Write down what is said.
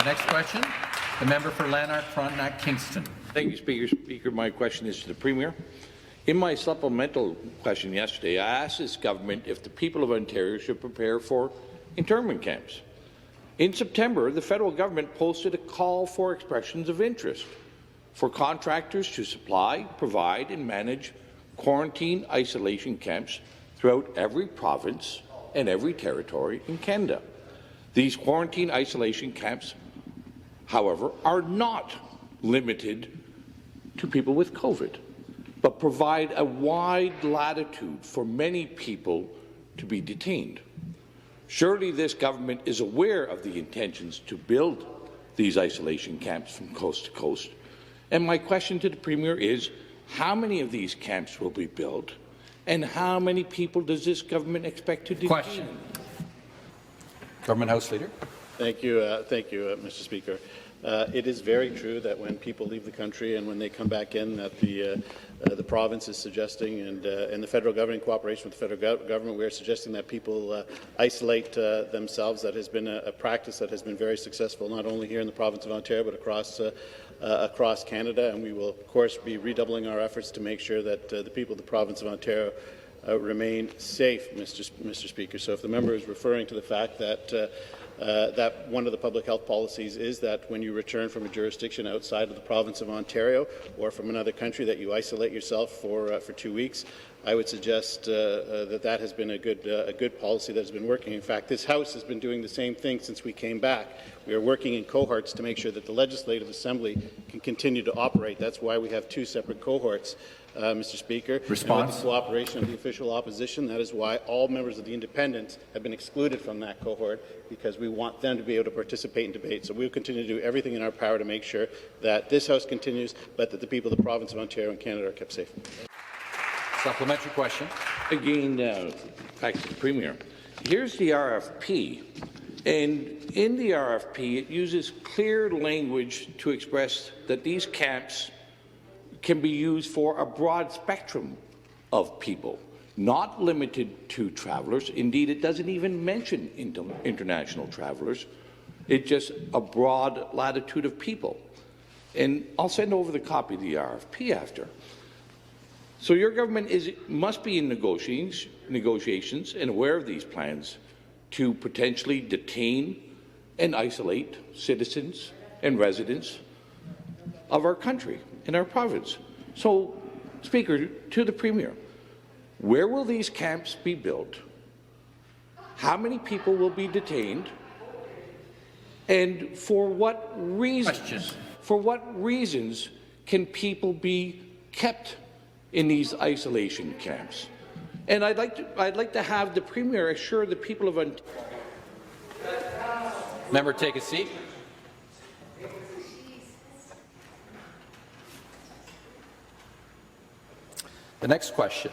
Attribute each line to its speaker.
Speaker 1: Next question, the member for Lanark, Frontenac, Kingston.
Speaker 2: Thank you, Speaker. My question is to the Premier. In my supplemental question yesterday, I asked this government if the people of Ontario should prepare for internment camps. In September, the federal government posted a call for expressions of interest for contractors to supply, provide and manage quarantine isolation camps throughout every province and every territory in Canada. These quarantine isolation camps, however, are not limited to people with COVID, but provide a wide latitude for many people to be detained. Surely this government is aware of the intentions to build these isolation camps from coast to coast. And my question to the Premier is, how many of these camps will be built, and how many people does this government expect to detain?
Speaker 1: Question. Government House Leader.
Speaker 3: Thank you, Mr. Speaker. It is very true that when people leave the country and when they come back in, that the province is suggesting, and the federal government, in cooperation with the federal government, we are suggesting that people isolate themselves. That has been a practice that has been very successful, not only here in the province of Ontario, but across Canada. And we will, of course, be redoubling our efforts to make sure that the people of the province of Ontario remain safe, Mr. Speaker. So if the member is referring to the fact that that one of the public health policies is that when you return from a jurisdiction outside of the province of Ontario or from another country, that you isolate yourself for 2 weeks, I would suggest that has been a good policy that has been working. In fact, this House has been doing the same thing since we came back. We are working in cohorts to make sure that the Legislative Assembly can continue to operate. That's why we have 2 separate cohorts, Mr. Speaker.
Speaker 1: Response.
Speaker 3: And with the cooperation of the official opposition, that is why all members of the Independents have been excluded from that cohort, because we want them to be able to participate in debate. So we will continue to do everything in our power to make sure that this House continues, but that the people of the province of Ontario and Canada are kept safe.
Speaker 1: Supplementary question.
Speaker 2: Again, back to the Premier. Here's the RFP, and in the RFP it uses clear language to express that these camps can be used for a broad spectrum of people, not limited to travellers. Indeed, it doesn't even mention international travellers. It's just a broad latitude of people. And I'll send over the copy of the RFP after. So your government must be in negotiations and aware of these plans to potentially detain and isolate citizens and residents of our country and our province. So, Speaker, to the Premier, where will these camps be built? How many people will be detained? And for what reasons?
Speaker 1: Question.
Speaker 2: For what reasons can people be kept in these isolation camps? And I'd like to have the Premier assure the people of Ontario.
Speaker 1: Member, take a seat. The next question,